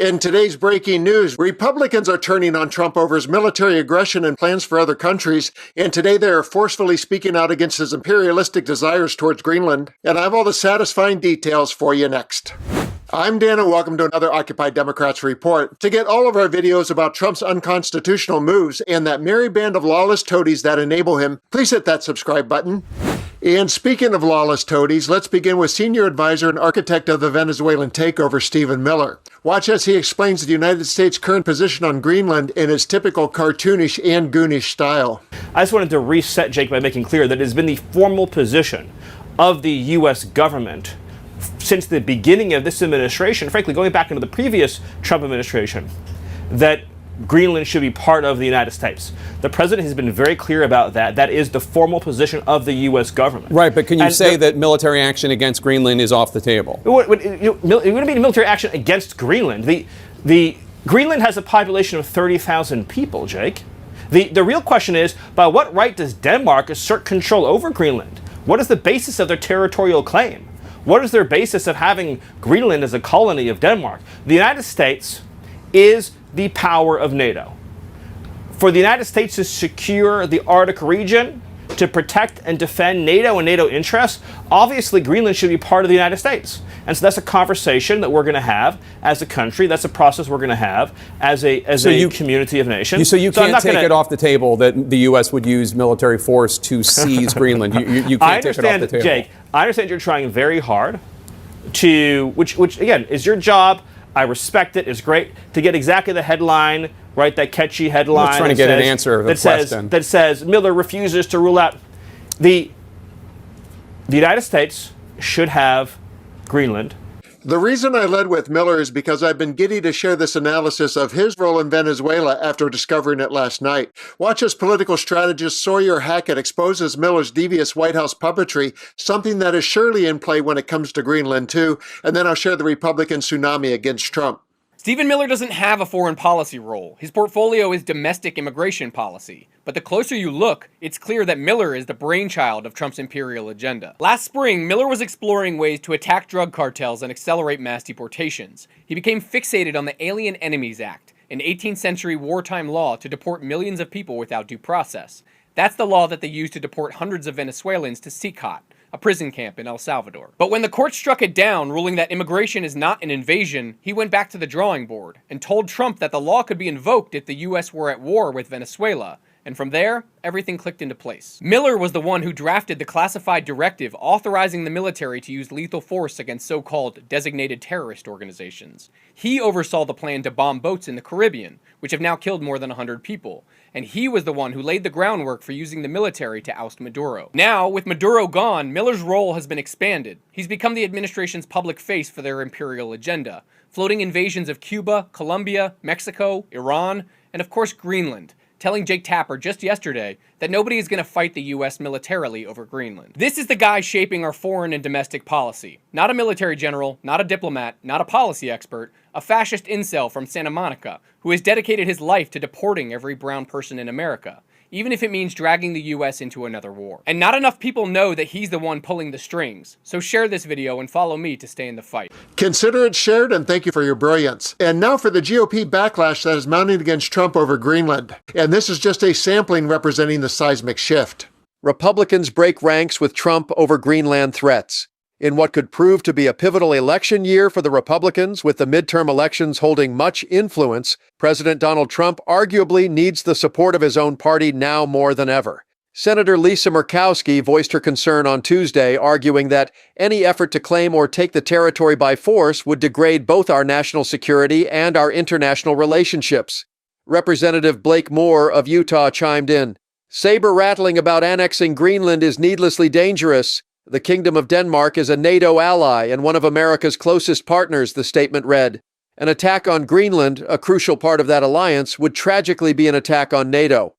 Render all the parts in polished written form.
In today's breaking news, Republicans are turning on Trump over his military aggression and plans for other countries, and today they are forcefully speaking out against his imperialistic desires towards Greenland. And I have all the satisfying details for you next. I'm Dan, and welcome to another Occupy Democrats Report. To get all of our videos about Trump's unconstitutional moves and that merry band of lawless toadies that enable him, please hit that subscribe button. And speaking of lawless toadies, let's begin with senior advisor and architect of the Venezuelan takeover, Stephen Miller. Watch as he explains the United States' current position on Greenland in his typical cartoonish and goonish style. I just wanted to reset, Jake, by making clear that it has been the formal position of the U.S. government since the beginning of this administration, frankly, going back into the previous Trump administration, that Greenland should be part of the United States. The president has been very clear about that. That is the formal position of the U.S. government. Right, but can you say that military action against Greenland is off the table? It wouldn't be military action against Greenland. The Greenland has a population of 30,000 people, Jake. The real question is, by what right does Denmark assert control over Greenland? What is the basis of their territorial claim? What is their basis of having Greenland as a colony of Denmark? The United States is the power of NATO. For the United States to secure the Arctic region, to protect and defend NATO and NATO interests, obviously Greenland should be part of the United States. And so that's a conversation that we're going to have as a country. That's a process we're going to have as a community of nations. So you can't take it off the table that the U.S. would use military force to seize Greenland. You can't take it off the table. Jake, I understand you're trying very hard to, which again, is your job. I respect it. It's great to get exactly the headline, right? That catchy headline. I'm trying to get an answer to the question. That says Miller refuses to rule out the United States should have Greenland. The reason I led with Miller is because I've been giddy to share this analysis of his role in Venezuela after discovering it last night. Watch as political strategist Sawyer Hackett exposes Miller's devious White House puppetry, something that is surely in play when it comes to Greenland too, and then I'll share the Republican tsunami against Trump. Stephen Miller doesn't have a foreign policy role. His portfolio is domestic immigration policy. But the closer you look, it's clear that Miller is the brainchild of Trump's imperial agenda. Last spring, Miller was exploring ways to attack drug cartels and accelerate mass deportations. He became fixated on the Alien Enemies Act, an 18th century wartime law to deport millions of people without due process. That's the law that they used to deport hundreds of Venezuelans to Sicat, a prison camp in El Salvador. But when the court struck it down, ruling that immigration is not an invasion, he went back to the drawing board and told Trump that the law could be invoked if the US were at war with Venezuela. And from there, everything clicked into place. Miller was the one who drafted the classified directive authorizing the military to use lethal force against so-called designated terrorist organizations. He oversaw the plan to bomb boats in the Caribbean, which have now killed more than 100 people. And he was the one who laid the groundwork for using the military to oust Maduro. Now, with Maduro gone, Miller's role has been expanded. He's become the administration's public face for their imperial agenda, floating invasions of Cuba, Colombia, Mexico, Iran, and of course Greenland, telling Jake Tapper just yesterday that nobody is going to fight the US militarily over Greenland. This is the guy shaping our foreign and domestic policy. Not a military general, not a diplomat, not a policy expert, a fascist incel from Santa Monica who has dedicated his life to deporting every brown person in America, even if it means dragging the US into another war. And not enough people know that he's the one pulling the strings, so share this video and follow me to stay in the fight. Consider it shared, and thank you for your brilliance. And now for the GOP backlash that is mounting against Trump over Greenland. And this is just a sampling representing the seismic shift. Republicans break ranks with Trump over Greenland threats. In what could prove to be a pivotal election year for the Republicans, with the midterm elections holding much influence, President Donald Trump arguably needs the support of his own party now more than ever. Senator Lisa Murkowski voiced her concern on Tuesday, arguing that any effort to claim or take the territory by force would degrade both our national security and our international relationships. Representative Blake Moore of Utah chimed in, "Saber-rattling about annexing Greenland is needlessly dangerous. The Kingdom of Denmark is a NATO ally and one of America's closest partners," the statement read. An attack on Greenland, a crucial part of that alliance, would tragically be an attack on NATO.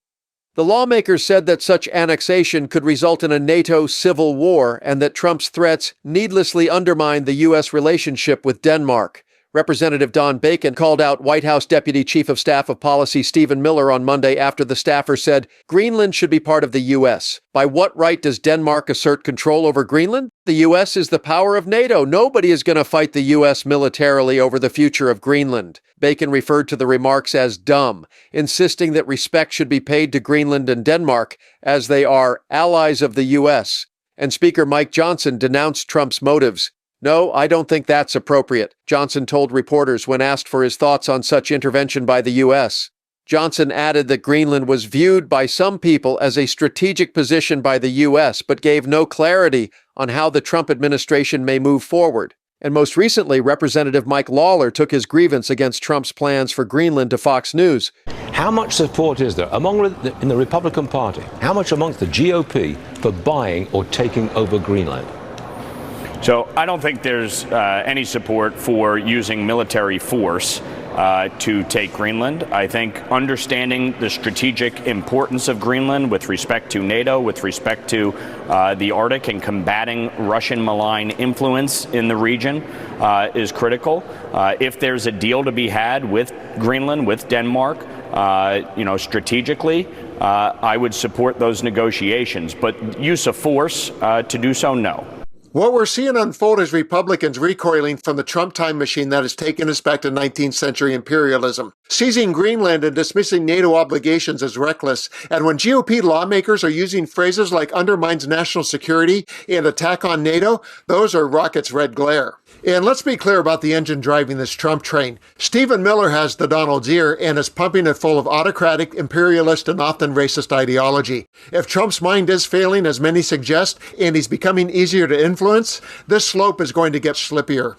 The lawmakers said that such annexation could result in a NATO civil war and that Trump's threats needlessly undermine the U.S. relationship with Denmark. Representative Don Bacon called out White House Deputy Chief of Staff of Policy Stephen Miller on Monday after the staffer said Greenland should be part of the U.S. By what right does Denmark assert control over Greenland? The U.S. is the power of NATO. Nobody is going to fight the U.S. militarily over the future of Greenland. Bacon referred to the remarks as dumb, insisting that respect should be paid to Greenland and Denmark as they are allies of the U.S. And Speaker Mike Johnson denounced Trump's motives. No, I don't think that's appropriate, Johnson told reporters when asked for his thoughts on such intervention by the U.S. Johnson added that Greenland was viewed by some people as a strategic position by the U.S., but gave no clarity on how the Trump administration may move forward. And most recently, Representative Mike Lawler took his grievance against Trump's plans for Greenland to Fox News. How much support is there in the Republican Party? How much amongst the GOP for buying or taking over Greenland? So I don't think there's any support for using military force to take Greenland. I think understanding the strategic importance of Greenland with respect to NATO, with respect to the Arctic and combating Russian malign influence in the region is critical. If there's a deal to be had with Greenland, with Denmark, strategically, I would support those negotiations. But use of force to do so, no. What we're seeing unfold is Republicans recoiling from the Trump time machine that has taken us back to 19th century imperialism, seizing Greenland and dismissing NATO obligations as reckless. And when GOP lawmakers are using phrases like undermines national security and attack on NATO, those are rockets' red glare. And let's be clear about the engine driving this Trump train. Stephen Miller has the Donald's ear and is pumping it full of autocratic, imperialist, and often racist ideology. If Trump's mind is failing, as many suggest, and he's becoming easier to influence, this slope is going to get slippier.